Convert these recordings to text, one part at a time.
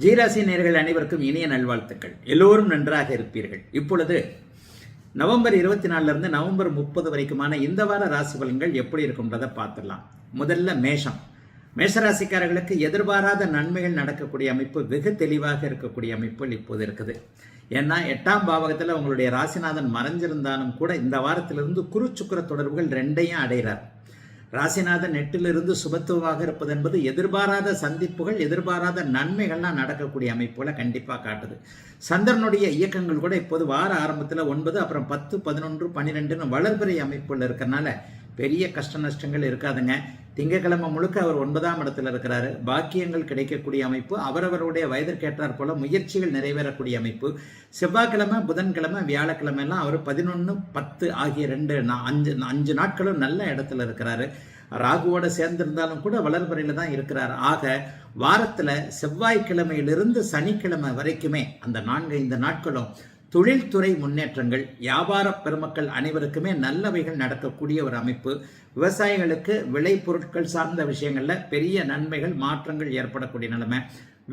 ஜீராசி நேயர்கள் அனைவருக்கும் இனிய நல்வாழ்த்துக்கள். எல்லோரும் நன்றாக இருப்பீர்கள். இப்பொழுது நவம்பர் 24 இருந்து நவம்பர் 30 வரைக்குமான இந்த வார ராசி பலன்கள் எப்படி இருக்கும்ன்றதை பார்த்துடலாம். முதல்ல மேஷம். மேஷராசிக்காரர்களுக்கு எதிர்பாராத நன்மைகள் நடக்கக்கூடிய அமைப்பு, வெகு தெளிவாக இருக்கக்கூடிய அமைப்புகள் இப்போது இருக்குது. ஏன்னா 8ஆம் பாவகத்தில் உங்களுடைய ராசிநாதன் மறைஞ்சிருந்தாலும் கூட இந்த வாரத்திலிருந்து குரு சுக்கிர தொடர்புகள் 2ஐயும் அடைகிறார். ராசிநாதன் 8லிருந்து சுபத்துவமாக இருப்பது என்பது எதிர்பாராத சந்திப்புகள், எதிர்பாராத நன்மைகள்லாம் நடக்கக்கூடிய அமைப்புகளை கண்டிப்பாக காட்டுது. சந்திரனுடைய இயக்கங்கள் கூட இப்போது வார ஆரம்பத்தில் 9, அப்புறம் 10, 11, 12ன்னு வளர்பிறை அமைப்புகள் இருக்கிறனால பெரிய கஷ்ட நஷ்டங்கள் இருக்காதுங்க. திங்கக்கிழமை முழுக்க அவர் 9ஆம் இடத்துல இருக்கிறாரு. பாக்கியங்கள் கிடைக்கக்கூடிய அமைப்பு, அவரவருடைய வயதிற்கேற்றார் போல முயற்சிகள் நிறைவேறக்கூடிய அமைப்பு. செவ்வாய்க்கிழமை, புதன்கிழமை, வியாழக்கிழமை எல்லாம் அவர் 11, 10 ஆகிய 5 நாட்களும் நல்ல இடத்துல இருக்கிறாரு. ராகுவோட சேர்ந்திருந்தாலும் கூட வளர்பிறையில தான் இருக்கிறார். ஆக வாரத்தில் செவ்வாய்க்கிழமையிலிருந்து சனிக்கிழமை வரைக்குமே அந்த 4-5 நாட்களும் தொழில்துறை முன்னேற்றங்கள், வியாபார பெருமக்கள் அனைவருக்குமே நல்லவைகள் நடக்கக்கூடிய ஒரு அமைப்பு. விவசாயிகளுக்கு விளை பொருட்கள் சார்ந்த விஷயங்கள்ல பெரிய நன்மைகள், மாற்றங்கள் ஏற்படக்கூடிய நிலைமை.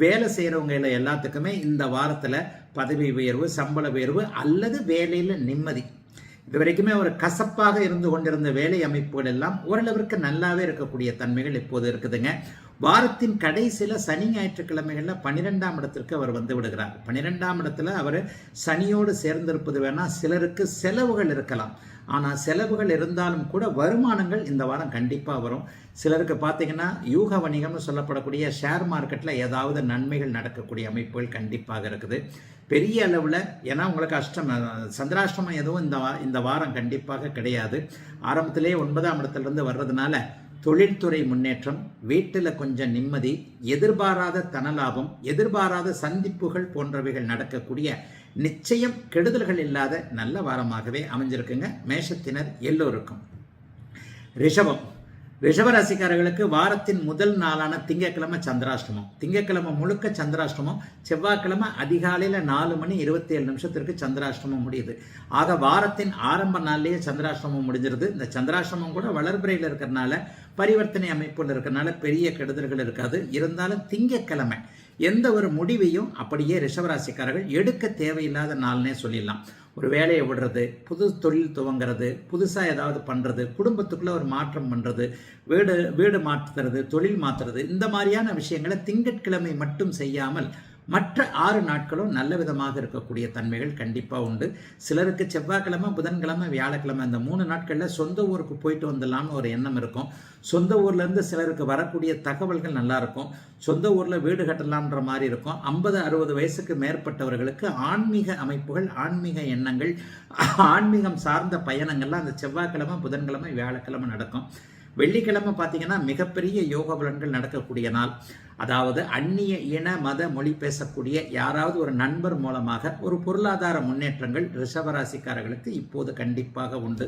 வேலை செய்கிறவங்க எல்லாத்துக்குமே இந்த வாரத்தில் பதவி உயர்வு, சம்பள உயர்வு அல்லது வேலையில் நிம்மதி. இது வரைக்குமே ஒரு கசப்பாக இருந்து கொண்டிருந்த வேலை அமைப்புகள் எல்லாம் ஓரளவிற்கு நல்லாவே இருக்கக்கூடிய தன்மைகள் இப்போது இருக்குதுங்க. வாரத்தின் கடைசியில் சனி ஞாயிற்றுக்கிழமைகளில் 12ஆம் இடத்திற்கு அவர் வந்து விடுகிறார். 12ஆம் இடத்துல அவர் சனியோடு சேர்ந்திருப்பது வேணா சிலருக்கு செலவுகள் இருக்கலாம். ஆனால் செலவுகள் இருந்தாலும் கூட வருமானங்கள் இந்த வாரம் கண்டிப்பாக வரும். சிலருக்கு பார்த்தீங்கன்னா யூக வணிகம்னு சொல்லப்படக்கூடிய ஷேர் மார்க்கெட்டில் ஏதாவது நன்மைகள் நடக்கக்கூடிய அமைப்புகள் கண்டிப்பாக இருக்குது பெரிய அளவில். ஏன்னா உங்களுக்கு சந்திராஷ்டமம் எதுவும் இந்த வாரம் கண்டிப்பாக கிடையாது. ஆரம்பத்திலே 9ஆம் இடத்துலேருந்து வர்றதுனால தொழில்துறை முன்னேற்றம், வீட்டில் கொஞ்சம் நிம்மதி, எதிர்பாராத தனலாபம், எதிர்பாராத சந்திப்புகள் போன்றவைகள் நடக்கக்கூடிய, நிச்சயம் கெடுதல்கள் இல்லாத நல்ல வாரமாகவே அமைஞ்சிருக்குங்க மேஷத்தினர் எல்லோருக்கும். ரிஷபம். ரிஷபராசிக்காரர்களுக்கு வாரத்தின் முதல் நாளான திங்கக்கிழமை சந்திராஷ்டமம். திங்கக்கிழமை முழுக்க சந்திராஷ்டமம். செவ்வாய்க்கிழமை அதிகாலையில் 4:27 சந்திராஷ்டமம் முடியுது. ஆக வாரத்தின் ஆரம்ப நாள்லேயே சந்திராஷ்டமம் முடிஞ்சிருது. இந்த சந்திராஷ்டமம் கூட வளர்பிறையில் இருக்கிறனால, பரிவர்த்தனை அமைப்புகள் இருக்கிறனால பெரிய கெடுதல்கள் இருக்காது. இருந்தாலும் திங்கக்கிழமை எந்த ஒரு முடிவையும் அப்படியே ரிஷபராசிக்காரர்கள் எடுக்க தேவையில்லாத நாள்னே சொல்லிடலாம். ஒரு வேலையை விடுறது, புது தொழில் துவங்கிறது, புதுசாக ஏதாவது பண்ணுறது, குடும்பத்துக்குள்ளே ஒரு மாற்றம் பண்ணுறது, வீடு மாற்றுறது, தொழில் மாற்றுறது, இந்த மாதிரியான விஷயங்களை திங்கட்கிழமை மட்டும் செய்யாமல் மற்ற 6 நாட்களும் நல்ல விதமாக இருக்கக்கூடிய தன்மைகள் கண்டிப்பாக உண்டு. சிலருக்கு செவ்வாய்க்கிழமை, புதன்கிழமை, வியாழக்கிழமை இந்த 3 நாட்களில் சொந்த ஊருக்கு போயிட்டு வந்துடலாம்னு ஒரு எண்ணம் இருக்கும். சொந்த ஊர்லேருந்து சிலருக்கு வரக்கூடிய தகவல்கள் நல்லா இருக்கும். சொந்த ஊரில் வீடு கட்டலாம்ன்ற மாதிரி இருக்கும். 50-60 வயசுக்கு மேற்பட்டவர்களுக்கு ஆன்மீக அமைப்புகள், ஆன்மீக எண்ணங்கள், ஆன்மீகம் சார்ந்த பயணங்கள்லாம் அந்த செவ்வாய்க்கிழமை, புதன்கிழமை, வியாழக்கிழமை நடக்கும். வெள்ளிக்கிழமை பார்த்தீங்கன்னா மிகப்பெரிய யோக பலன்கள் நடக்கக்கூடிய நாள். அதாவது அந்நிய இன மத மொழி பேசக்கூடிய யாராவது ஒரு நண்பர் மூலமாக ஒரு பொருளாதார முன்னேற்றங்கள் ரிஷபராசிக்காரர்களுக்கு இப்போது கண்டிப்பாக உண்டு.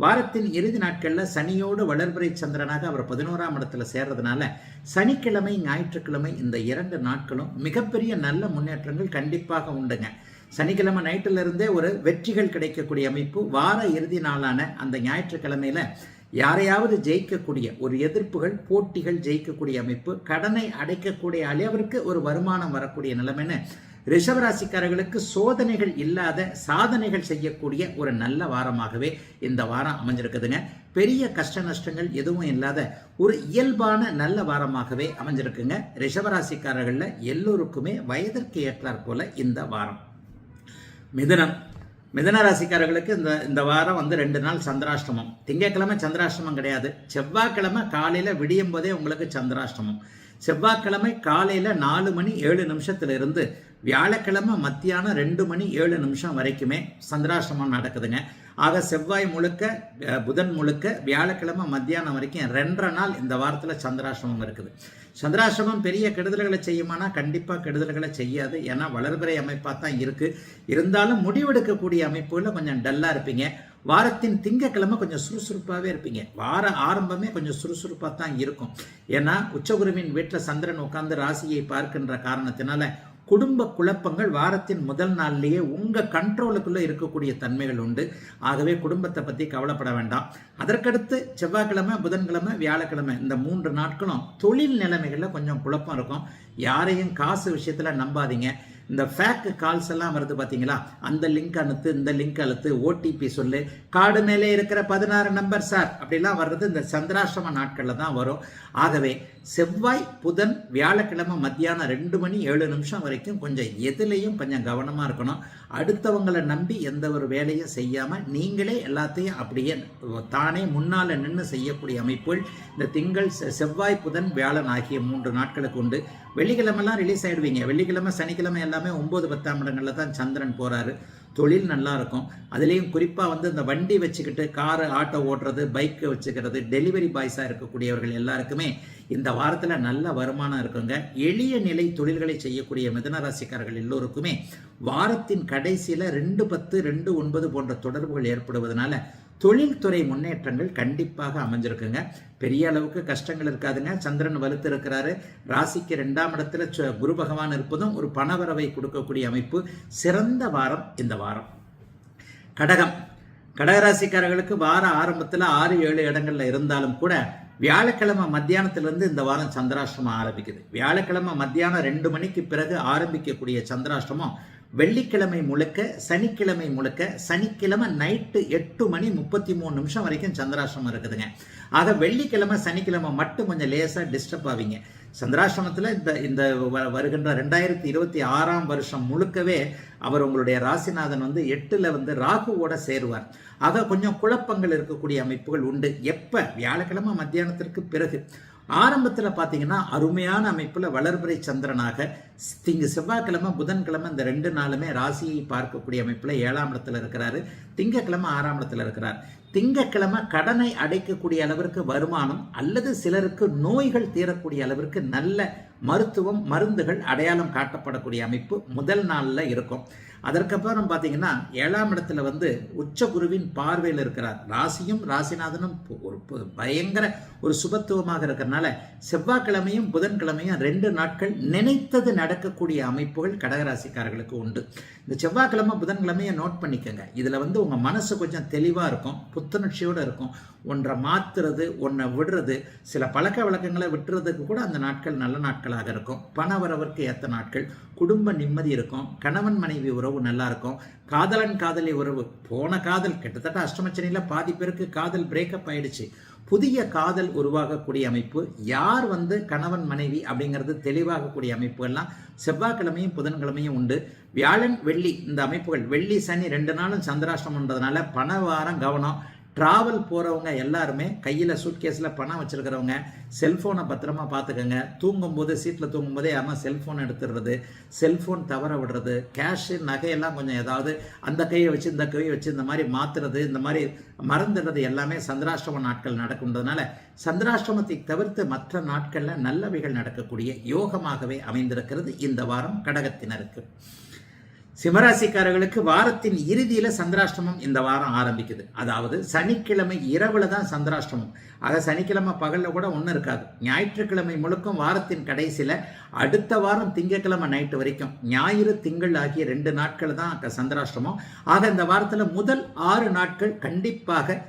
வாரத்தின் இறுதி நாட்களில் சனியோடு வளர்பிறை சந்திரனாக அவர் 11ஆம் இடத்துல சேர்றதுனால சனிக்கிழமை, ஞாயிற்றுக்கிழமை இந்த 2 நாட்களும் மிகப்பெரிய நல்ல முன்னேற்றங்கள் கண்டிப்பாக உண்டுங்க. சனிக்கிழமை நைட்டில் இருந்தே ஒரு வெற்றிகள் கிடைக்கக்கூடிய அமைப்பு. வார இறுதி நாளான அந்த ஞாயிற்றுக்கிழமையில யாரையாவது ஜெயிக்கக்கூடிய ஒரு எதிர்ப்புகள், போட்டிகள் ஜெயிக்கக்கூடிய அமைப்பு, கடனை அடைக்கக்கூடிய அளவிற்கு ஒரு வருமானம் வரக்கூடிய நிலைமைன்னு ரிஷபராசிக்காரர்களுக்கு சோதனைகள் இல்லாத சாதனைகள் செய்யக்கூடிய ஒரு நல்ல வாரமாகவே இந்த வாரம் அமைஞ்சிருக்குதுங்க. பெரிய கஷ்ட நஷ்டங்கள் எதுவும் இல்லாத ஒரு இயல்பான நல்ல வாரமாகவே அமைஞ்சிருக்குங்க. ரிஷபராசிக்காரர்கள்ல எல்லோருக்குமே வயதிற்கு ஏற்றாற் போல இந்த வாரம். மிதுனம். மிதன ராசிக்காரர்களுக்கு இந்த வாரம் 2 நாள் சந்திராஷ்டமம். திங்கக்கிழமை சந்திராஷ்டமம் கிடையாது. செவ்வாய்க்கிழமை காலையில் விடியும் போதே உங்களுக்கு சந்திராஷ்டமம். செவ்வாய்க்கிழமை காலையில் 4:07 வியாழக்கிழமை மத்தியானம் 2:07 வரைக்குமே சந்திராஷ்டமம் நடக்குதுங்க. ஆக செவ்வாய் முழுக்க, புதன் முழுக்க, வியாழக்கிழமை மத்தியானம் வரைக்கும் 2 நாள் இந்த வாரத்தில் சந்திராஷ்டமம் இருக்குது. சந்திராஷ்டமம் பெரிய கெடுதல்களை செய்யுமானா கண்டிப்பாக கெடுதல்களை செய்யாது. ஏன்னா வளர்பிறை அமைப்பாக தான் இருக்குது. இருந்தாலும் முடிவெடுக்கக்கூடிய அமைப்புகளில் கொஞ்சம் டல்லாக இருப்பீங்க. வாரத்தின் திங்கக்கிழமை கொஞ்சம் சுறுசுறுப்பாகவே இருப்பீங்க. வார ஆரம்பமே கொஞ்சம் சுறுசுறுப்பாக தான் இருக்கும். ஏன்னா உச்சகுருவின் வீட்டில் சந்திரன் உட்கார்ந்து ராசியை பார்க்கின்ற காரணத்தினால குடும்ப குழப்பங்கள் வாரத்தின் முதல் நாள்லேயே உங்கள் கண்ட்ரோலுக்குள்ளே இருக்கக்கூடிய தன்மைகள் உண்டு. ஆகவே குடும்பத்தை பற்றி கவலைப்பட வேண்டாம். அதற்கடுத்து செவ்வாய்க்கிழமை, புதன்கிழமை, வியாழக்கிழமை இந்த 3 நாட்களும் தொழில் நிலைமைகளில் கொஞ்சம் குழப்பம் இருக்கும். யாரையும் காசு விஷயத்தில் நம்பாதீங்க. இந்த ஃபேக் கால்ஸ் எல்லாம் வருது பார்த்தீங்களா, அந்த லிங்க் அழுத்து, இந்த லிங்க் அழுத்து, ஓடிபி சொல்லு, கார்டு மேலே இருக்கிற 16 நம்பர் சார் அப்படிலாம் வர்றது இந்த சந்திராஷ்டம நாட்களில் தான் வரும். ஆகவே செவ்வாய், புதன், வியாழக்கிழமை மத்தியானம் 2 மணி 7 நிமிஷம் வரைக்கும் கொஞ்சம் எதுலேயும் கொஞ்சம் கவனமாக இருக்கணும். அடுத்தவங்களை நம்பி எந்த ஒரு வேலையும் செய்யாமல் நீங்களே எல்லாத்தையும் அப்படியே தானே முன்னால் நின்று செய்யக்கூடிய அமைப்புகள் இந்த திங்கள், செவ்வாய், புதன், வியாழன் ஆகிய 3 நாட்களுக்கு உண்டு. வெள்ளிக்கிழமெல்லாம் ரிலீஸ் ஆகிடுவீங்க. வெள்ளிக்கிழமை, சனிக்கிழமை எல்லாமே 9, 10ஆம் இடங்களில் தான் சந்திரன் போகிறாரு. தொழில் நல்லா இருக்கும். அதுலேயும் குறிப்பாக இந்த வண்டி வச்சுக்கிட்டு காரு, ஆட்டோ ஓட்டுறது, பைக்கு வச்சுக்கிறது, டெலிவரி பாய்ஸாக இருக்கக்கூடியவர்கள் எல்லாருக்குமே இந்த வாரத்தில் நல்ல வருமானம் இருக்குங்க. எளிய நிலை தொழில்களை செய்யக்கூடிய மிதுனராசிக்காரர்கள் எல்லோருக்குமே வாரத்தின் கடைசியில் 2-10, 2-9 போன்ற தொடர்புகள் ஏற்படுவதனால தொழில்துறை முன்னேற்றங்கள் கண்டிப்பாக அமைஞ்சிருக்குங்க. பெரிய அளவுக்கு கஷ்டங்கள் இருக்காதுங்க. சந்திரன் வலுத்து இருக்கிறாரு. ராசிக்கு 2ஆம் இடத்துல குரு பகவான் இருப்பதும் ஒரு பணவரவை கொடுக்கக்கூடிய அமைப்பு. சிறந்த வாரம் இந்த வாரம். கடகராசிக்காரர்களுக்கு வார ஆரம்பத்தில் 6-7 இடங்கள்ல இருந்தாலும் கூட வியாழக்கிழமை மத்தியானத்திலிருந்து இந்த வாரம் சந்திராஷ்டமம் ஆரம்பிக்குது. வியாழக்கிழமை மத்தியானம் 2 மணிக்கு பிறகு ஆரம்பிக்கக்கூடிய சந்திராஷ்டமம் வெள்ளிக்கிழமை முழுக்க, சனிக்கிழமை முழுக்க, சனிக்கிழமை நைட்டு 8 மணி 33 நிமிஷம் வரைக்கும் சந்திராஷ்டமம் இருக்குதுங்க. ஆக வெள்ளிக்கிழமை, சனிக்கிழமை மட்டும் கொஞ்சம் லேசாக டிஸ்டர்ப் ஆவீங்க. சந்திராஷ்டமத்தில் இந்த வருகின்ற 2026ஆம் வருஷம் முழுக்கவே அவர் உங்களுடைய ராசிநாதன் 8ல் ராகுவோட சேருவார். ஆக கொஞ்சம் குழப்பங்கள் இருக்கக்கூடிய அமைப்புகள் உண்டு. எப்போ? வியாழக்கிழமை மத்தியானத்திற்கு பிறகு. ஆரம்பத்தில் பார்த்தீங்கன்னா அருமையான அமைப்பில் வளர்பிறை சந்திரனாக செவ்வாய்க்கிழமை, புதன்கிழமை இந்த 2 நாளுமே ராசியை பார்க்கக்கூடிய அமைப்பில் 7ஆம் இடத்துல இருக்கிறாரு. திங்கக்கிழமை 6ஆம் இடத்துல இருக்கிறார். திங்கக்கிழமை கடனை அடைக்கக்கூடிய அளவிற்கு வருமானம் அல்லது சிலருக்கு நோய்கள் தீரக்கூடிய அளவிற்கு நல்ல மருத்துவம், மருந்துகள் அடையாளம் காட்டப்படக்கூடிய அமைப்பு முதல் நாளில் இருக்கும். அதற்கப்புறம் பார்த்தீங்கன்னா 7ஆம் இடத்துல உச்ச குருவின் பார்வையில் இருக்கிறார். ராசியும் ராசிநாதனும் ஒரு பயங்கர ஒரு சுபத்துவமாக இருக்கிறனால செவ்வாய்க்கிழமையும் புதன்கிழமையும் 2 நாட்கள் நினைத்தது நடக்கக்கூடிய அமைப்புகள் கடகராசிக்காரர்களுக்கு உண்டு. இந்த செவ்வாய்க்கிழமை, புதன்கிழமையை நோட் பண்ணிக்கோங்க. இதில் உங்கள் மனசு கொஞ்சம் தெளிவாக இருக்கும், புத்துணர்ச்சியோடு இருக்கும். ஒன்றை மாற்றுறது, ஒன்றை விடுறது, சில பழக்க வழக்கங்களை விட்டுறதுக்கு கூட அந்த நாட்கள் நல்ல நாட்களாக இருக்கும். பண வரவிற்கு ஏற்ற நாட்கள், குடும்ப நிம்மதி இருக்கும், கணவன் மனைவி உறவு நல்லா இருக்கும், காதலன் காதலி உறவு, போன காதல் கிட்டத்தட்ட அஷ்டமச்சனியில் பாதி பேருக்கு காதல் பிரேக்கப் ஆயிடுச்சு. புதிய காதல் உருவாகக்கூடிய அமைப்பு, யார் கணவன் மனைவி அப்படிங்கிறது தெளிவாகக்கூடிய அமைப்புகள்லாம் செவ்வாய்க்கிழமையும் புதன்கிழமையும் உண்டு. வியாழன், வெள்ளி இந்த அமைப்புகள், வெள்ளி சனி 2 நாளும் சந்திராஷ்டமன்றதுனால பண வாரம் கவனம். ட்ராவல் போகிறவங்க எல்லாருமே கையில் சூட்கேஸில் பணம் வச்சுருக்கிறவங்க செல்ஃபோனை பத்திரமா பார்த்துக்கோங்க. தூங்கும்போது, சீட்டில் தூங்கும்போதே யாரும் செல்ஃபோன் எடுத்துடுறது, செல்ஃபோன் தவற விடுறது, கேஷு, நகையெல்லாம் கொஞ்சம் ஏதாவது அந்த கையை வச்சு இந்த கையை வச்சு இந்த மாதிரி மாற்றுறது, இந்த மாதிரி மறந்துடுறது எல்லாமே சந்திராஷ்டம நாட்கள் நடக்கும்ன்றதுனால சந்திராஷ்டமத்தை தவிர்த்து மற்ற நாட்களில் நல்லவைகள் நடக்கக்கூடிய யோகமாகவே அமைந்திருக்கிறது இந்த வாரம் கடகத்தினருக்கு. சிம்மராசிக்காரர்களுக்கு வாரத்தின் இறுதியில் சந்திராஷ்டமம் இந்த வாரம் ஆரம்பிக்குது. அதாவது சனிக்கிழமை இரவுல தான் சந்திராஷ்டமம். ஆக சனிக்கிழமை பகலில் கூட ஒன்றும் இருக்காது. ஞாயிற்றுக்கிழமை முழுக்கும் வாரத்தின் கடைசியில், அடுத்த வாரம் திங்கக்கிழமை நைட்டு வரைக்கும், ஞாயிறு, திங்கள் ஆகிய 2 நாட்கள் தான் சந்திராஷ்டமம். ஆக இந்த வாரத்தில் முதல் 6 நாட்கள் கண்டிப்பாக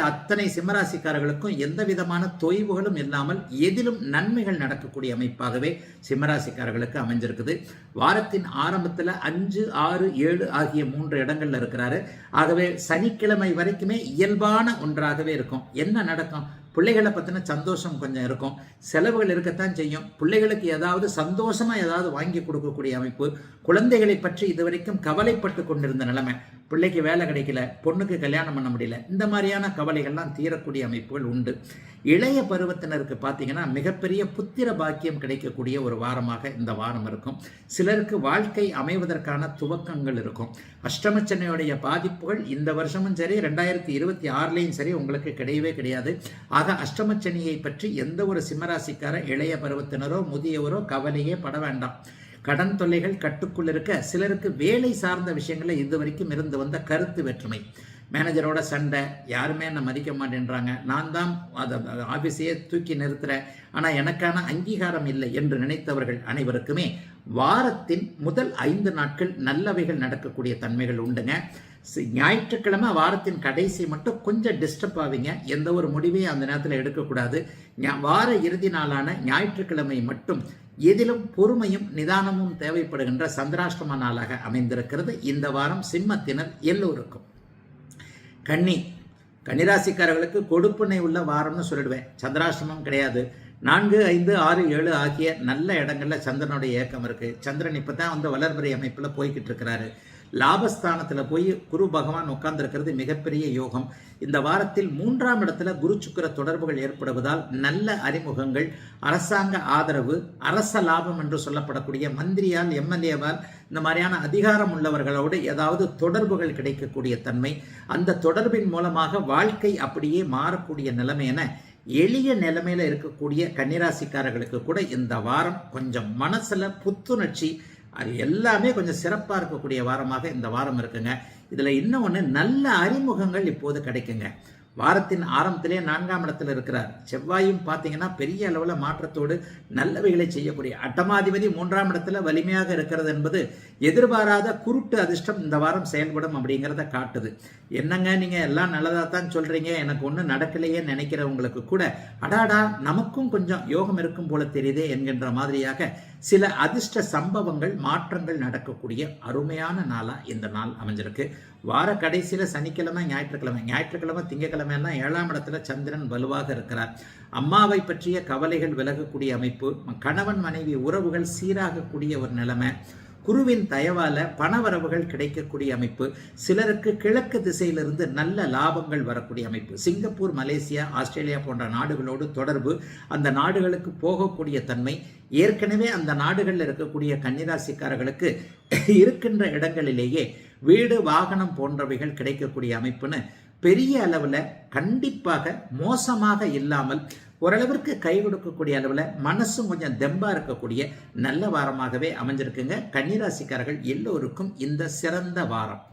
அத்தனை சிம்மராசிக்காரர்களுக்கும் எந்த விதமான தொய்வுகளும் இல்லாமல் எதிலும் நன்மைகள் நடக்கக்கூடிய அமைப்பாகவே சிம்மராசிக்காரர்களுக்கு அமைஞ்சிருக்குது. வாரத்தின் ஆரம்பத்தில் 5, 6, 7 ஆகிய 3 இடங்கள்ல இருக்கிறாரு. ஆகவே சனிக்கிழமை வரைக்குமே இயல்பான ஒன்றாகவே இருக்கும். என்ன நடக்கும்? பிள்ளைகளை பற்றின சந்தோஷம் கொஞ்சம் இருக்கும், செலவுகள் இருக்கத்தான் செய்யும். பிள்ளைகளுக்கு ஏதாவது சந்தோஷமாக ஏதாவது வாங்கி கொடுக்கக்கூடிய அமைப்பு. குழந்தைகளை பற்றி இதுவரைக்கும் கவலைப்பட்டு கொண்டிருந்த நிலைமை, பிள்ளைக்கு வேலை கிடைக்கல, பொண்ணுக்கு கல்யாணம் பண்ண முடியல, இந்த மாதிரியான கவலைகள்லாம் தீரக்கூடிய அமைப்புகள் உண்டு. இளைய பருவத்தினருக்கு பார்த்தீங்கன்னா மிகப்பெரிய புத்திர பாக்கியம் கிடைக்கக்கூடிய ஒரு வாரமாக இந்த வாரம் இருக்கும். சிலருக்கு வாழ்க்கை அமைவதற்கான துவக்கங்கள் இருக்கும். அஷ்டமச்சனையுடைய பாதிப்புகள் இந்த வருஷமும் சரி 2026லையும் சரி உங்களுக்கு கிடையவே கிடையாது. ஆக அஷ்டமச்சனியை பற்றி எந்த ஒரு சிம்மராசிக்கார இளைய பருவத்தினரோ முதியவரோ கவலையே பட வேண்டாம். கடன் தொல்லைகள் கட்டுக்குள் இருக்க, சிலருக்கு வேலை சார்ந்த விஷயங்களில் இதுவரைக்கும் இருந்து வந்த கருத்து வேற்றுமை, மேனேஜரோட சண்டை, யாருமே என்னை மதிக்க மாட்டேன்றாங்க, நான் தான் அதை ஆஃபீஸையே தூக்கி நிறுத்துகிறேன், ஆனால் எனக்கான அங்கீகாரம் இல்லை என்று நினைத்தவர்கள் அனைவருக்குமே வாரத்தின் முதல் 5 நாட்கள் நல்லவைகள் நடக்கக்கூடிய தன்மைகள் உண்டுங்க. ஞாயிற்றுக்கிழமை வாரத்தின் கடைசி மட்டும் கொஞ்சம் டிஸ்டர்ப் ஆவீங்க. எந்த ஒரு முடிவையும் அந்த நேரத்தில் எடுக்கக்கூடாது. வார இறுதி நாளான ஞாயிற்றுக்கிழமை மட்டும் எதிலும் பொறுமையும் நிதானமும் தேவைப்படுகின்ற சந்திராஷ்டம நாளாக அமைந்திருக்கிறது இந்த வாரம் சிம்மத்தினர் எல்லோருக்கும். கன்னிராசிக்காரர்களுக்கு கொடுப்பினை உள்ள வாரம்னு சொல்லிடுவேன். சந்திராஷ்டமம் கிடையாது. 4, 5, 6, 7 ஆகிய நல்ல இடங்கள்ல சந்திரனுடைய இயக்கம் இருக்கு. சந்திரன் இப்பதான் வந்து வளர்பிறை அமைப்புல போய்கிட்டு இருக்கிறாரு. லாபஸ்தானத்துல போய் குரு பகவான் உட்கார்ந்திருக்கிறது மிகப்பெரிய யோகம். இந்த வாரத்தில் 3ஆம் இடத்துல குரு சுக்கிர தொடர்புகள் ஏற்படுவதால் நல்ல அறிமுகங்கள், அரசாங்க ஆதரவு, அரச லாபம் என்று சொல்லப்படக்கூடிய மந்திரியால், எம்எல்ஏவால், இந்த மாதிரியான அதிகாரம் உள்ளவர்களோடு ஏதாவது தொடர்புகள் கிடைக்கக்கூடிய தன்மை, அந்த தொடர்பின் மூலமாக வாழ்க்கை அப்படியே மாறக்கூடிய நிலைமை என எளிய நிலைமையில இருக்கக்கூடிய கன்னிராசிக்காரர்களுக்கு கூட இந்த வாரம் கொஞ்சம் மனசுல புத்துணர்ச்சி, அது எல்லாமே கொஞ்சம் சிறப்பாக இருக்கக்கூடிய வாரமாக இந்த வாரம் இருக்குங்க. இதுல இன்னொன்று, நல்ல அறிமுகங்கள் இப்போது கிடைக்குங்க. வாரத்தின் ஆரம்பத்திலே 4ஆம் இடத்துல இருக்கிறார். செவ்வாயும் பார்த்தீங்கன்னா பெரிய அளவில் மாற்றத்தோடு நல்லவைகளை செய்யக்கூடிய, அட்டமாதிபதி 3ஆம் இடத்துல வலிமையாக இருக்கிறது என்பது எதிர்பாராத குருட்டு அதிர்ஷ்டம் இந்த வாரம் செயல்படும் அப்படிங்கிறத காட்டுது. என்னங்க நீங்க எல்லாம் நல்லதாக தான் சொல்றீங்க, எனக்கு ஒன்றும் நடக்கலையே நினைக்கிறவங்களுக்கு கூட அடாடா நமக்கும் கொஞ்சம் யோகம் இருக்கும் போல தெரியுதே என்கின்ற மாதிரியாக சில அதிர்ஷ்ட சம்பவங்கள், மாற்றங்கள் நடக்கக்கூடிய அருமையான நாளா இந்த நாள் அமைஞ்சிருக்கு. வார கடைசியில சனிக்கிழமை, ஞாயிற்றுக்கிழமை, திங்கக்கிழமை எல்லாம் 7ஆம் இடத்துல சந்திரன் வலுவாக இருக்கிறார். அம்மாவை பற்றிய கவலைகள் விலகக்கூடிய அமைப்பு, கணவன் மனைவி உறவுகள் சீராகக்கூடிய ஒரு நிலைமை, குருவின் தயவால பணவரவுகள் கிடைக்கக்கூடிய அமைப்பு, சிலருக்கு கிழக்கு திசையிலிருந்து நல்ல லாபங்கள் வரக்கூடிய அமைப்பு, சிங்கப்பூர், மலேசியா, ஆஸ்திரேலியா போன்ற நாடுகளோடு தொடர்பு, அந்த நாடுகளுக்கு போகக்கூடிய தன்மை, ஏற்கனவே அந்த நாடுகளில் இருக்கக்கூடிய கன்னிராசிக்காரர்களுக்கு இருக்கின்ற இடங்களிலேயே வீடு, வாகனம் போன்றவைகள் கிடைக்கக்கூடிய அமைப்புன்னு பெரிய அளவில் கண்டிப்பாக மோசமாக இல்லாமல் ஓரளவிற்கு கை கொடுக்கக்கூடிய அளவில் மனசும் கொஞ்சம் தெம்பா இருக்கக்கூடிய நல்ல வாரமாகவே அமைஞ்சிருக்குங்க. கன்னிராசிக்காரர்கள் எல்லோருக்கும் இந்த சிறந்த வாரம்.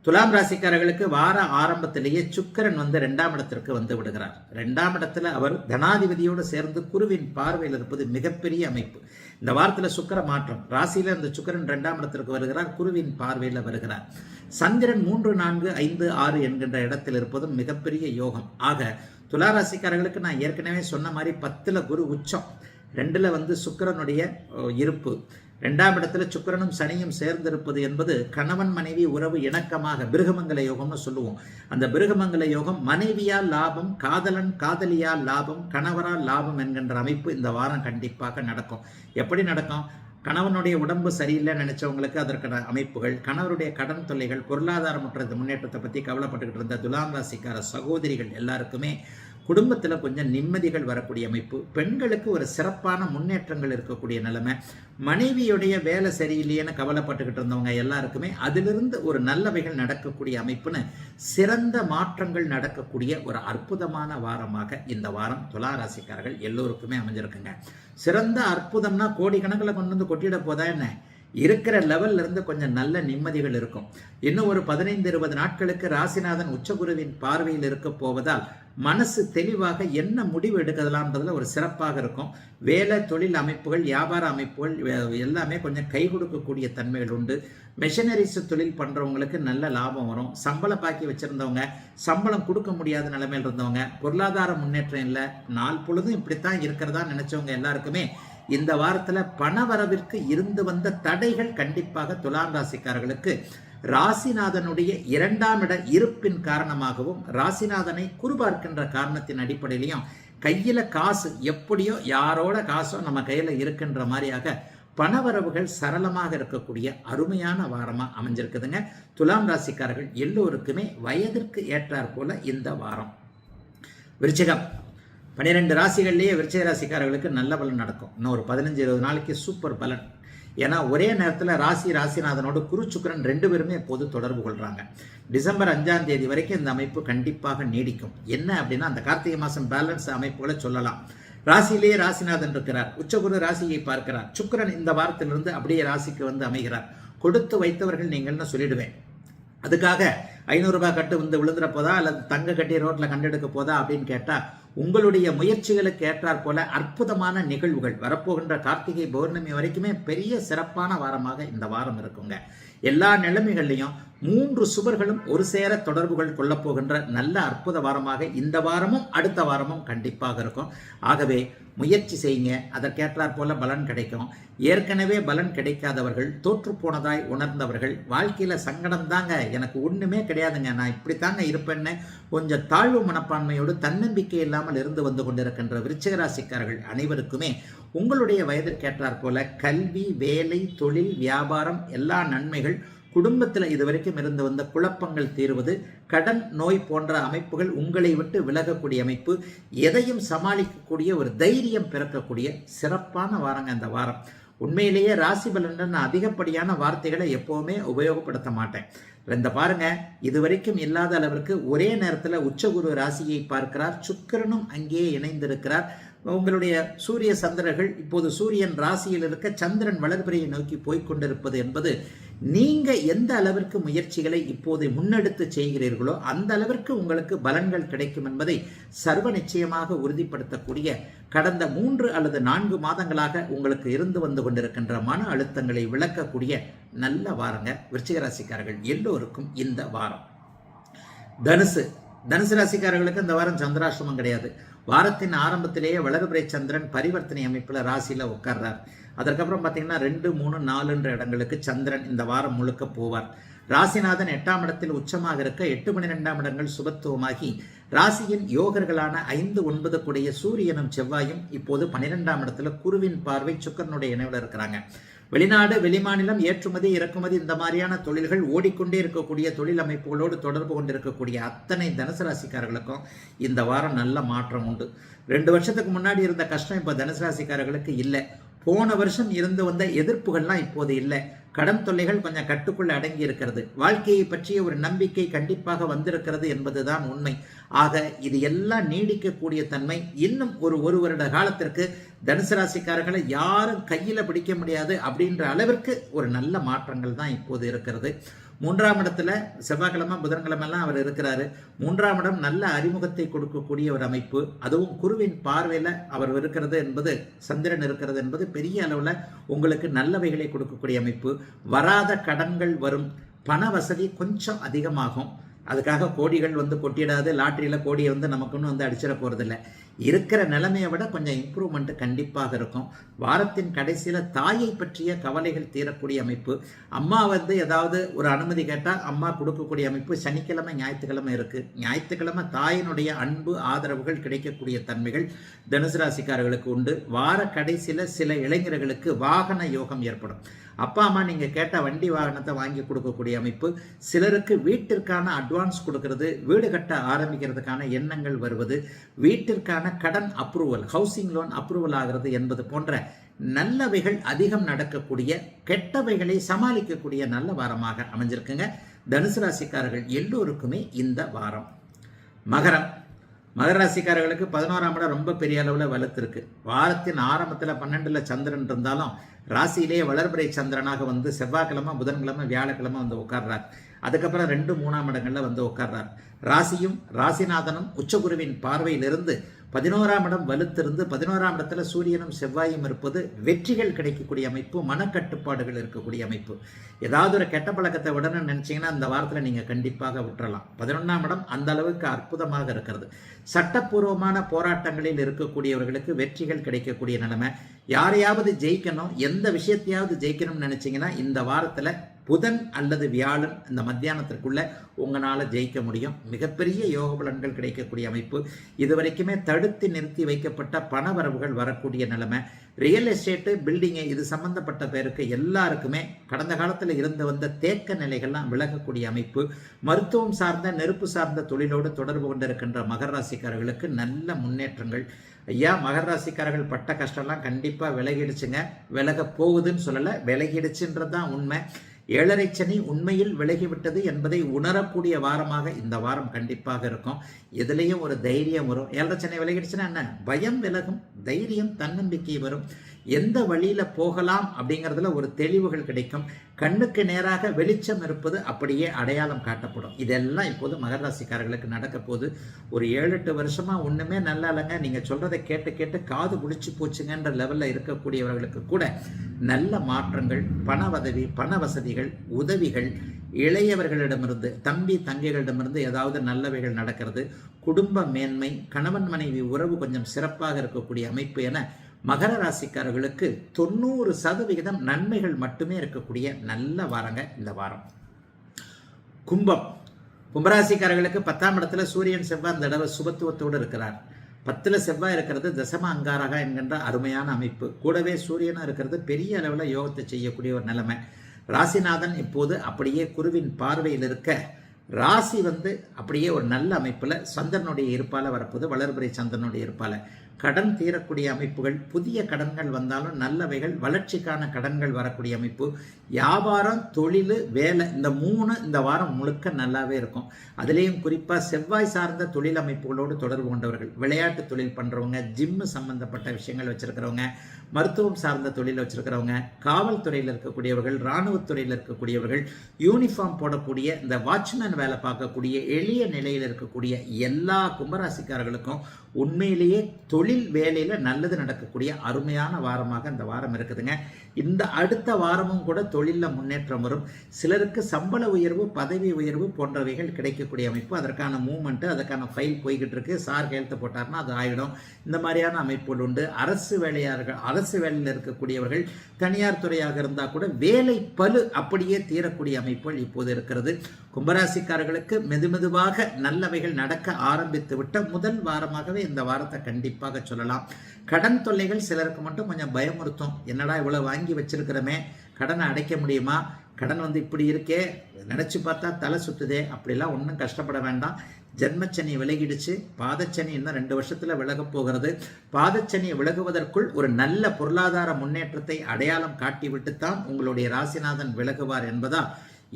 துலாம் ராசிக்காரர்களுக்கு வார ஆரம்பத்திலேயே சுக்கிரன் வந்து 2ஆம் இடத்திற்கு வந்து விடுகிறார். 2ஆம் இடத்துல அவர் தனாதிபதியோடு சேர்ந்து குருவின் பார்வையில் இருப்பது மிகப்பெரிய அமைப்பு. இந்த வாரத்தில் சுக்கிர மாற்றம், ராசியில இந்த சுக்கிரன் 2ஆம் இடத்திற்கு வருகிறார், குருவின் பார்வையில் வருகிறார். சந்திரன் 3, 4, 5, 6 என்கின்ற இடத்தில் இருப்பதும் மிகப்பெரிய யோகம். ஆக துளாராசிக்காரர்களுக்கு நான் ஏற்கனவே சொன்ன மாதிரி 10ல் குரு உச்சம், 2ல் வந்து சுக்கிரனுடைய இருப்பு, 2ஆம் இடத்துல சுக்கிரனும் சனியும் சேர்ந்திருப்பது என்பது கணவன் மனைவி உறவு இணக்கமாக பிருகமங்கல யோகம்னு சொல்லுவோம். அந்த பிருகமங்கல யோகம் மனைவியால் லாபம், காதலன் காதலியால் லாபம், கணவரால் லாபம் என்கின்ற அமைப்பு இந்த வாரம் கண்டிப்பாக நடக்கும். எப்படி நடக்கும்? கணவனுடைய உடம்பு சரியில்லை நினைச்சவங்களுக்கு அதற்கான அமைப்புகள், கணவருடைய கடன் தொல்லைகள், பொருளாதார முன்னேற்றத்தை பற்றி கவலைப்பட்டுக்கிட்டு இருந்த துலாம் ராசிக்கார சகோதரிகள் எல்லாருக்குமே குடும்பத்தில் கொஞ்சம் நிம்மதிகள் வரக்கூடிய அமைப்பு, பெண்களுக்கு ஒரு சிறப்பான முன்னேற்றங்கள் இருக்கக்கூடிய நிலைமை, மனைவியுடைய வேலை சரியில்லையேன்னு கவலைப்பட்டுக்கிட்டு இருந்தவங்க எல்லாருக்குமே அதிலிருந்து ஒரு நல்லவைகள் நடக்கக்கூடிய அமைப்புன்னு சிறந்த மாற்றங்கள் நடக்கக்கூடிய ஒரு அற்புதமான வாரமாக இந்த வாரம் துலா ராசிக்காரர்கள் எல்லோருக்குமே அமைஞ்சிருக்குங்க. சிறந்த அற்புதம்னா கோடிக்கணக்கில் கொண்டு வந்து கொட்டிட போதா என்ன? இருக்கிற லெவல்ல இருந்து கொஞ்சம் நல்ல நிம்மதிகள் இருக்கும். இன்னும் ஒரு 15-20 நாட்களுக்கு ராசிநாதன் உச்சகுருவின் பார்வையில் இருக்க போவதால் மனசு தெளிவாக என்ன முடிவு எடுக்கலாம்ன்றதுல ஒரு சிறப்பாக இருக்கும். வேலை, தொழில் அமைப்புகள், வியாபார அமைப்புகள் எல்லாமே கொஞ்சம் கை கொடுக்கக்கூடிய தன்மைகள் உண்டு. மெஷினரிஸ் தொழில் பண்றவங்களுக்கு நல்ல லாபம் வரும். சம்பளம் பாக்கி வச்சிருந்தவங்க, சம்பளம் கொடுக்க முடியாத நிலைமையில் இருந்தவங்க, பொருளாதார முன்னேற்றம் இல்லை, நாள் பொழுதும் இப்படித்தான் இருக்கிறதா நினைச்சவங்க எல்லாருக்குமே இந்த வாரத்துல பணவரவிற்கு இருந்து வந்த தடைகள் கண்டிப்பாக துலாம் ராசிக்காரர்களுக்கு ராசிநாதனுடைய 2ஆம் இட இருப்பின் காரணமாகவும் ராசிநாதனை குருபார்க்கின்ற காரணத்தின் அடிப்படையிலையும் கையில காசு எப்படியோ யாரோட காசோ நம்ம கையில இருக்கின்ற மாதிரியாக பணவரவுகள் சரளமாக இருக்கக்கூடிய அருமையான வாரமா அமைஞ்சிருக்குதுங்க. துலாம் ராசிக்காரர்கள் எல்லோருக்குமே வயதிற்கு ஏற்றாற் போல இந்த வாரம். விருச்சிகம் 12 ராசிகள்லேயே விருச்சிக ராசிக்காரர்களுக்கு நல்ல பலன் நடக்கும். இன்னும் ஒரு 15-20 நாளைக்கு சூப்பர் பலன். ஏன்னா ஒரே நேரத்தில் ராசிநாதனோடு குரு சுக்கிரன் 2 பேருமே பொது தொடர்பு கொள்றாங்க. டிசம்பர் 5ஆம் தேதி வரைக்கும் இந்த அமைப்பு கண்டிப்பாக நீடிக்கும். என்ன அப்படின்னா அந்த கார்த்திகை மாதம் பேலன்ஸ் அமைப்புகளை சொல்லலாம். ராசியிலேயே ராசிநாதன் இருக்கிறார், உச்சகுரு ராசியை பார்க்கிறார், சுக்கிரன் இந்த வாரத்திலிருந்து அப்படியே ராசிக்கு வந்து அமைகிறார். கொடுத்து வைத்தவர்கள் நீங்கள்னு சொல்லிடுவேன். அதுக்காக 500 ரூபாய் கட்டு வந்து விழுந்துற போதா அல்லது தங்க கட்டி ரோட்ல கண்டெடுக்க போதா அப்படின்னு கேட்டா உங்களுடைய முயற்சிகளுக்கு ஏற்றாற் போல அற்புதமான நிகழ்வுகள் வரப்போகின்ற கார்த்திகை பௌர்ணமி வரைக்குமே பெரிய சிறப்பான வாரமாக இந்த வாரம் இருக்குங்க. எல்லா நிலைமைகள்லையும் 3 சுவர்களும் ஒரு சேர தொடர்புகள் கொள்ளப் போகின்ற நல்ல அற்புத வாரமாக இந்த வாரமும் அடுத்த வாரமும் கண்டிப்பாக இருக்கும். ஆகவே முயற்சி செய்யுங்க, அதற்கேற்றாற் போல பலன் கிடைக்கும். ஏற்கனவே பலன் கிடைக்காதவர்கள், தோற்று போனதாய் உணர்ந்தவர்கள், வாழ்க்கையில சங்கடம் தாங்க, எனக்கு ஒண்ணுமே கிடையாதுங்க, நான் இப்படித்தாங்க இருப்பேன்னு கொஞ்சம் தாழ்வு மனப்பான்மையோடு தன்னம்பிக்கை இல்லாமல் இருந்து வந்து கொண்டிருக்கின்ற விருச்சிக ராசிக்காரர்கள் அனைவருக்குமே உங்களுடைய வயதிற்கேற்றாற் போல கல்வி, வேலை, தொழில், வியாபாரம் எல்லா நன்மைகள், குடும்பத்தில் இதுவரைக்கும் இருந்து வந்த குழப்பங்கள் தீர்வது, கடன், நோய் போன்ற அமைப்புகள் உங்களை விட்டு விலகக்கூடிய அமைப்பு, எதையும் சமாளிக்கக்கூடிய ஒரு தைரியம் பிறக்கக்கூடிய சிறப்பான வாரங்க இந்த வாரம். உண்மையிலேயே ராசி பலன் நான் அதிகப்படியான வார்த்தைகளை எப்பவுமே உபயோகப்படுத்த மாட்டேன். இந்த பாருங்க, இதுவரைக்கும் இல்லாத அளவிற்கு ஒரே நேரத்தில் உச்சகுரு ராசியை பார்க்கிறார், சுக்கிரனும் அங்கே இணைந்திருக்கிறார். உங்களுடைய சூரிய சந்திரர்கள் இப்போது சூரியன் ராசியில் இருக்க சந்திரன் வளர்பிறையை நோக்கி போய்கொண்டிருப்பது என்பது நீங்க எந்த அளவிற்கு முயற்சிகளை இப்போது முன்னெடுத்து செய்கிறீர்களோ அந்த அளவிற்கு உங்களுக்கு பலன்கள் கிடைக்கும் என்பதை சர்வ நிச்சயமாக உறுதிப்படுத்தக்கூடிய கடந்த 3 அல்லது 4 மாதங்களாக உங்களுக்கு இருந்து வந்து கொண்டிருக்கின்ற மன அழுத்தங்களை விளக்கக்கூடிய நல்ல வாரங்க விருச்சிக ராசிக்காரர்கள் எல்லோருக்கும் இந்த வாரம். தனுசு ராசிக்காரர்களுக்கு இந்த வாரம் சந்திராஷ்டமம் கிடையாது. வாரத்தின் ஆரம்பத்திலேயே வளர்பிறை சந்திரன் பரிவர்த்தனை அமைப்புல ராசியில உட்கார்றார். அதற்கப்புறம் பார்த்தீங்கன்னா 2, 3, 4 இடங்களுக்கு சந்திரன் இந்த வாரம் முழுக்க போவார். ராசிநாதன் 8ஆம் இடத்தில் உச்சமாக இருக்க 8, 12ஆம் இடங்கள் சுபத்துவமாகி ராசியின் யோகர்களான 5, 9 கூடிய சூரியனும் செவ்வாயும் இப்போது 12ஆம் இடத்துல குருவின் பார்வை சுக்கிரனுடைய இணைவில் இருக்கிறாங்க. வெளிநாடு, வெளிமாநிலம், ஏற்றுமதி, இறக்குமதி இந்த மாதிரியான தொழில்கள் ஓடிக்கொண்டே இருக்கக்கூடிய தொழில் அமைப்புகளோடு தொடர்பு கொண்டிருக்கக்கூடிய அத்தனை தனுசு ராசிக்காரர்களுக்கும் இந்த வாரம் நல்ல மாற்றம் உண்டு. 2 வருஷத்துக்கு முன்னாடி இருந்த கஷ்டம் இப்போ தனுசு ராசிக்காரர்களுக்கு இல்லை. போன வருஷம் இருந்து வந்த எதிர்ப்புகள்லாம் இப்போது இல்லை. கடன் தொல்லைகள் கொஞ்சம் கட்டுக்குள்ள அடங்கி இருக்கிறது. வாழ்க்கையை பற்றிய ஒரு நம்பிக்கை கண்டிப்பாக வந்திருக்கிறது என்பதுதான் உண்மை. ஆக இது எல்லாம் நீடிக்கக்கூடிய தன்மை இன்னும் ஒரு வருட காலத்திற்கு தனுசு ராசிக்காரர்களை யாரும் கையில பிடிக்க முடியாது அப்படின்ற அளவிற்கு ஒரு நல்ல மாற்றங்கள் தான் இப்போது இருக்கிறது. 3ஆம் இடத்துல செவ்வாய்க்கிழமை, புதன்கிழமை எல்லாம் அவர் இருக்கிறாரு. 3ஆம் இடம் நல்ல அறிமுகத்தை கொடுக்கக்கூடிய ஒரு அமைப்பு. அதுவும் குருவின் பார்வையில அவர் இருக்கிறது என்பது, சந்திரன் இருக்கிறது என்பது பெரிய அளவுல உங்களுக்கு நல்லவைகளை கொடுக்கக்கூடிய அமைப்பு. வராத கடன்கள் வரும், பண வசதி கொஞ்சம் அதிகமாகும். அதுக்காக கோடிகள் கொட்டிடாது, லாட்டரியில் கோடியை நமக்குன்னு அடிச்சிட போகிறதில்ல. இருக்கிற நிலைமையை விட கொஞ்சம் இம்ப்ரூவ்மெண்ட் கண்டிப்பாக இருக்கும். வாரத்தின் கடைசியில் தாயை பற்றிய கவலைகள் தீரக்கூடிய அமைப்பு. அம்மா ஏதாவது ஒரு அனுமதி கேட்டால் அம்மா கொடுக்கக்கூடிய அமைப்பு. சனிக்கிழமை, ஞாயிற்றுக்கிழமை இருக்குது. ஞாயிற்றுக்கிழமை தாயினுடைய அன்பு, ஆதரவுகள் கிடைக்கக்கூடிய தன்மைகள் தனுசு ராசிக்காரர்களுக்கு உண்டு. வார கடைசியில் சில இளைஞர்களுக்கு வாகன யோகம் ஏற்படும். அப்பா அம்மா நீங்கள் கேட்ட வண்டி வாகனத்தை வாங்கி கொடுக்கக்கூடிய அமைப்பு. சிலருக்கு வீட்டிற்கான அட்வான்ஸ் கொடுக்கறது, வீடு கட்ட ஆரம்பிக்கிறதுக்கான எண்ணங்கள் வருவது, வீட்டிற்கான கடன் அப்ரூவல், ஹவுசிங் லோன் அப்ரூவல் ஆகிறது என்பது போன்ற நல்லவைகள் அதிகம் நடக்கக்கூடிய, கெட்டவைகளை சமாளிக்கக்கூடிய நல்ல வாரமாக அமைஞ்சிருக்குங்க தனுசு ராசிக்காரர்கள் எல்லோருக்குமே இந்த வாரம். மகர ராசிக்காரர்களுக்கு 11ஆம் இடம் ரொம்ப பெரிய அளவில் வலுத்திருக்கு. வாரத்தின் ஆரம்பத்தில் 12ல் சந்திரன் இருந்தாலும் ராசியிலேயே வளர்பிறை சந்திரனாக செவ்வாய்க்கிழமை, புதன்கிழமை, வியாழக்கிழமை உட்கார்றார். அதுக்கப்புறம் 2, 3ஆம் இடங்கள்ல உட்கார்றார். ராசியும் ராசிநாதனும் உச்சகுருவின் பார்வையிலிருந்து 11ஆம் இடம் வலுத்திருந்து 11ஆம் இடத்துல சூரியனும் செவ்வாயும் இருப்பது வெற்றிகள் கிடைக்கக்கூடிய அமைப்பு, மனக்கட்டுப்பாடுகள் இருக்கக்கூடிய அமைப்பு. ஏதாவது ஒரு கெட்ட பழக்கத்தை விடணும்னு நினைச்சீங்கன்னா இந்த வாரத்தில் நீங்கள் கண்டிப்பாக விட்டுறலாம். 11ஆம் இடம் அந்த அளவுக்கு அற்புதமாக இருக்கிறது. சட்டப்பூர்வமான போராட்டங்களில் இருக்கக்கூடியவர்களுக்கு வெற்றிகள் கிடைக்கக்கூடிய நிலைமை. யாரையாவது ஜெயிக்கணும், எந்த விஷயத்தையாவது ஜெயிக்கணும்னு நினைச்சீங்கன்னா இந்த வாரத்தில் புதன் அல்லது வியாழன் இந்த மத்தியானத்திற்குள்ள உங்களால் ஜெயிக்க முடியும். மிகப்பெரிய யோக பலன்கள் கிடைக்கக்கூடிய அமைப்பு. இதுவரைக்குமே தடுத்து நிறுத்தி வைக்கப்பட்ட பண வரவுகள் வரக்கூடிய நிலைமை. ரியல் எஸ்டேட்டு, பில்டிங்கு இது சம்பந்தப்பட்ட பேருக்கு எல்லாருக்குமே கடந்த காலத்தில் இருந்து வந்த தேக்க நிலைகள்லாம் விலகக்கூடிய அமைப்பு. மருத்துவம் சார்ந்த, நெருப்பு சார்ந்த தொழிலோடு தொடர்பு கொண்டிருக்கின்ற மகர ராசிக்காரர்களுக்கு நல்ல முன்னேற்றங்கள். ஐயா, மகர ராசிக்காரர்கள் பட்ட கஷ்டம்லாம் கண்டிப்பாக விலகிடுச்சுங்க. விலக போகுதுன்னு சொல்லலை, விலகிடுச்சுன்றது தான் உண்மை. 7.5 சனி உண்மையில் விலகிவிட்டது என்பதை உணரக்கூடிய வாரமாக இந்த வாரம் கண்டிப்பாக இருக்கும். எதுலேயும் ஒரு தைரியம் வரும். 7.5 சனி விலகிடுச்சுன்னா என்ன, பயம் விலகும், தைரியம், தன்னம்பிக்கை வரும். எந்த வழியில போகலாம் அப்படிங்கிறதுல ஒரு தெளிவுகள் கிடைக்கும். கண்ணுக்கு நேராக வெளிச்சம் இருப்பது அப்படியே அடையாளம் காட்டப்படும். இதெல்லாம் இப்போது மகர ராசிக்காரர்களுக்கு நடக்க போது. ஒரு 7-8 வருஷமா ஒண்ணுமே நல்லா இல்லைங்க, நீங்க சொல்றதை கேட்டு கேட்டு காது புடிச்சு போச்சுங்கன்ற லெவல்ல இருக்கக்கூடியவர்களுக்கு கூட நல்ல மாற்றங்கள், பண வசதிகள், உதவிகள், இளையவர்களிடமிருந்து, தம்பி தங்கைகளிடமிருந்து ஏதாவது நல்லவைகள் நடக்கிறது, குடும்ப மேன்மை, கணவன் மனைவி உறவு கொஞ்சம் சிறப்பாக இருக்கக்கூடிய அமைப்பு என மகர ராசிக்காரர்களுக்கு 90% நன்மைகள் மட்டுமே இருக்கக்கூடிய நல்ல வாரங்க இந்த வாரம். கும்பராசிக்காரர்களுக்கு 10ஆம் இடத்துல சூரியன் செவ்வாய் இந்த தடவை சுபத்துவத்தோடு இருக்கிறார். 10ல் செவ்வாய் இருக்கிறது தசம அங்காரகா என்கின்ற அருமையான அமைப்பு. கூடவே சூரியனா இருக்கிறது பெரிய அளவில் யோகத்தை செய்யக்கூடிய ஒரு நிலைமை. ராசிநாதன் இப்போது அப்படியே குருவின் பார்வையில் இருக்க ராசி அப்படியே ஒரு நல்ல அமைப்பில் சந்திரனுடைய இருப்பால் வரப்போது. வளர்பிறை சந்திரனுடைய இருப்பால் கடன் தீரக்கூடிய அமைப்புகள், புதிய கடன்கள் வந்தாலும் நல்லவைகள், வளர்ச்சிக்கான கடன்கள் வரக்கூடிய அமைப்பு, வியாபாரம், தொழில், வேலை, இந்த 3 இந்த வாரம் முழுக்க நல்லாவே இருக்கும். அதுலேயும் குறிப்பாக செவ்வாய் சார்ந்த தொழில் அமைப்புகளோடு தொடர்பு கொண்டவர்கள், விளையாட்டு தொழில் பண்ணுறவங்க, ஜிம்மு சம்பந்தப்பட்ட விஷயங்கள் வச்சுருக்கிறவங்க, மருத்துவம் சார்ந்த தொழில் வச்சுருக்கிறவங்க, காவல்துறையில் இருக்கக்கூடியவர்கள், இராணுவத்துறையில் இருக்கக்கூடியவர்கள், யூனிஃபார்ம் போடக்கூடிய இந்த வாட்ச்மேன் வேலை பார்க்கக்கூடிய எளிய நிலையில் இருக்கக்கூடிய எல்லா கும்பராசிக்காரர்களுக்கும் உண்மையிலேயே தொழில் வேலையில் நல்லது நடக்கக்கூடிய அருமையான வாரமாக இந்த வாரம் இருக்குதுங்க. இந்த அடுத்த வாரமும் கூட தொழிலில் முன்னேற்றம் வரும். சிலருக்கு சம்பள உயர்வு, பதவி உயர்வு போன்றவைகள் கிடைக்கக்கூடிய அமைப்பு. அதற்கான மூவ்மெண்ட்டு, அதற்கான ஃபைல் போய்கிட்டு இருக்கு. சார் கையெழுத்து போட்டார்னா அது ஆகிடும். இந்த மாதிரியான அமைப்புகள் உண்டு. அரசு வேலையில் இருக்கக்கூடியவர்கள், தனியார் துறையாக இருந்தால் கூட வேலை பளு அப்படியே தீரக்கூடிய அமைப்புகள் இப்போது இருக்கிறது. கும்பராசிக்காரர்களுக்கு மெதுமெதுவாக நல்லவைகள் நடக்க ஆரம்பித்து விட்ட முதல் வாரமாகவே இந்த வாரத்தை கண்டிப்பாக சொல்லலாம். கடன் தொல்லைகள் சிலருக்கு மட்டும் கொஞ்சம் பயமுறுத்தும். என்னடா இவ்வளவு வாங்கி வச்சிருக்கிறோமே, கடனை அடைக்க முடியுமா, கடன் இப்படி இருக்கே, நினைச்சு பார்த்தா தலை சுத்துதே, அப்படிலாம் ஒன்றும் கஷ்டப்பட வேண்டாம். ஜென்மச்சனி விலகிடுச்சு. பாதச்சனி இன்னும் 2 வருஷத்துல விலக போகிறது. பாதச்சனி விலகுவதற்குள் ஒரு நல்ல பொருளாதார முன்னேற்றத்தை அடையாளம் காட்டிவிட்டுத்தான் உங்களுடைய ராசிநாதன் விலகுவார் என்பதா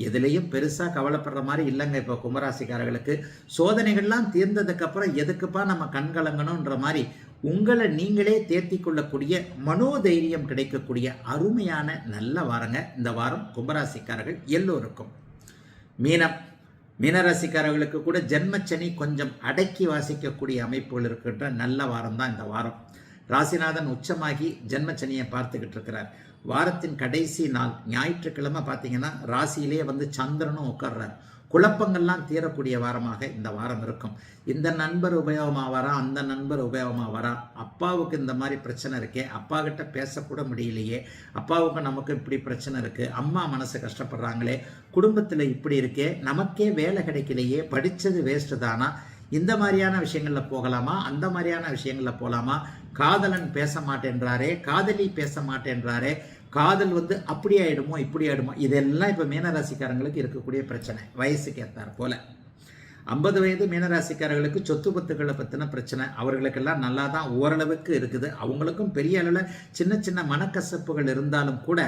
எதுலையும் பெருசா கவலைப்படுற மாதிரி இல்லைங்க. இப்போ கும்பராசிக்காரர்களுக்கு சோதனைகள்லாம் தீர்ந்ததுக்கு அப்புறம் எதுக்குப்பா நம்ம கண்கலங்கணும்ன்ற மாதிரி உங்களை நீங்களே தேர்த்தி கொள்ளக்கூடிய மனோதைரியம் கிடைக்கக்கூடிய அருமையான நல்ல வாரங்க இந்த வாரம் கும்பராசிக்காரர்கள் எல்லோருக்கும். மீனராசிக்காரர்களுக்கு கூட ஜென்மச்சனி கொஞ்சம் அடக்கி வாசிக்கக்கூடிய அமைப்புகள் இருக்கின்ற நல்ல வாரம் தான் இந்த வாரம். ராசிநாதன் உச்சமாகி ஜென்மச்சனியை பார்த்துக்கிட்டு இருக்கிறார். வாரத்தின் கடைசி நாள் ஞாயிற்றுக்கிழமை பார்த்தீங்கன்னா ராசியிலே சந்திரனும் உட்கார்றார். குழப்பங்கள்லாம் தீரக்கூடிய வாரமாக இந்த வாரம் இருக்கும். இந்த நண்பர் உபயோகமாக வரா, அந்த நண்பர் உபயோகமாக வரா, அப்பாவுக்கு இந்த மாதிரி பிரச்சனை இருக்கே, அப்பா கிட்ட பேசக்கூட முடியலையே, அப்பாவுக்கு நமக்கு இப்படி பிரச்சனை இருக்கு, அம்மா மனசு கஷ்டப்படுறாங்களே, குடும்பத்தில் இப்படி இருக்கே, நமக்கே வேலை கிடைக்கலையே, படித்தது வேஸ்ட்டு தானா, இந்த மாதிரியான விஷயங்களில் போகலாமா, அந்த மாதிரியான விஷயங்களில் போகலாமா, காதலன் பேச மாட்டேன்றாரே, காதலி பேச மாட்டேன்றாரே, காதல் அப்படி ஆயிடுமோ இப்படி ஆயிடுமோ, இதெல்லாம் இப்போ மீனராசிக்காரங்களுக்கு இருக்கக்கூடிய பிரச்சனை. வயசுக்கு ஏற்றார் போல 50 வயது மீனராசிக்காரர்களுக்கு சொத்து பத்துக்களை பற்றின பிரச்சனை அவர்களுக்கெல்லாம் நல்லா தான் ஓரளவுக்கு இருக்குது. அவங்களுக்கும் பெரிய அளவில் சின்ன சின்ன மனக்கசப்புகள் இருந்தாலும் கூட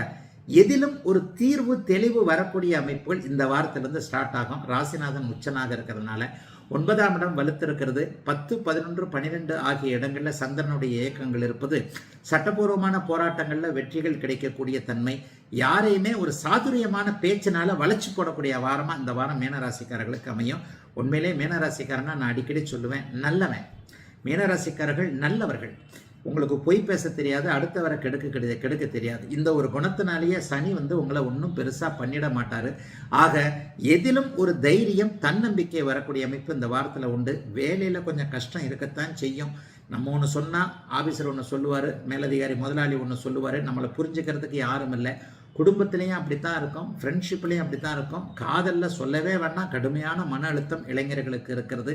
எதிலும் ஒரு தீர்வு தெளிவு வரக்கூடிய அமைப்புகள் இந்த வாரத்திலிருந்து ஸ்டார்ட் ஆகும். ராசிநாதன் உச்சனாக இருக்கிறதுனால 9ஆம் இடம் வலுத்திருக்கிறது. 10, 11, 12 ஆகிய இடங்களில் சந்திரனுடைய இயக்கங்கள் இருப்பது சட்டபூர்வமான போராட்டங்களில் வெற்றிகள் கிடைக்கக்கூடிய தன்மை, யாரையுமே ஒரு சாதுரியமான பேச்சினால வளைச்சு போடக்கூடிய வாரமாக இந்த வாரம் மீனராசிக்காரர்களுக்கு அமையும். உண்மையிலே மீனராசிக்காரங்க நான் அடிக்கடி சொல்லுவேன், நல்லவன். மீனராசிக்காரர்கள் நல்லவர்கள். உங்களுக்கு பொய் பேச தெரியாது, அடுத்தவரை கெடுக்க தெரியாது. இந்த ஒரு குணத்தினாலேயே சனி உங்களை ஒன்றும் பெருசாக பண்ணிட மாட்டார். ஆக எதிலும் ஒரு தைரியம், தன்னம்பிக்கை வரக்கூடிய அமைப்பு இந்த வாரத்தில் உண்டு. வேலையில் கொஞ்சம் கஷ்டம் இருக்கத்தான் செய்யும். நம்ம ஒன்று சொன்னால் ஆஃபீஸர் ஒன்று சொல்லுவார், மேலதிகாரி முதலாளி ஒன்று சொல்லுவார், நம்மளை புரிஞ்சுக்கிறதுக்கு யாரும் இல்லை. குடும்பத்திலையும் அப்படித்தான் இருக்கும், ஃப்ரெண்ட்ஷிப்லேயும் அப்படித்தான் இருக்கும். காதலில் சொல்லவே வேண்டாம், கடுமையான மன அழுத்தம் இளைஞர்களுக்கு இருக்கிறது.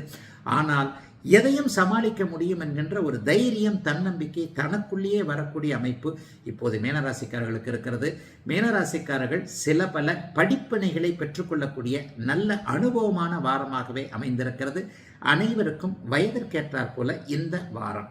ஆனால் எதையும் சமாளிக்க முடியும் என்கின்ற ஒரு தைரியம், தன்னம்பிக்கை தனக்குள்ளேயே வரக்கூடிய அமைப்பு இப்போது மீனராசிக்காரர்களுக்கு இருக்கிறது. மீனராசிக்காரர்கள் சில பல படிப்பினைகளை பெற்றுக்கொள்ளக்கூடிய நல்ல அனுபவமான வாரமாகவே அமைந்திருக்கிறது. அனைவருக்கும் வயதிற்கேற்றார் போல இந்த வாரம்.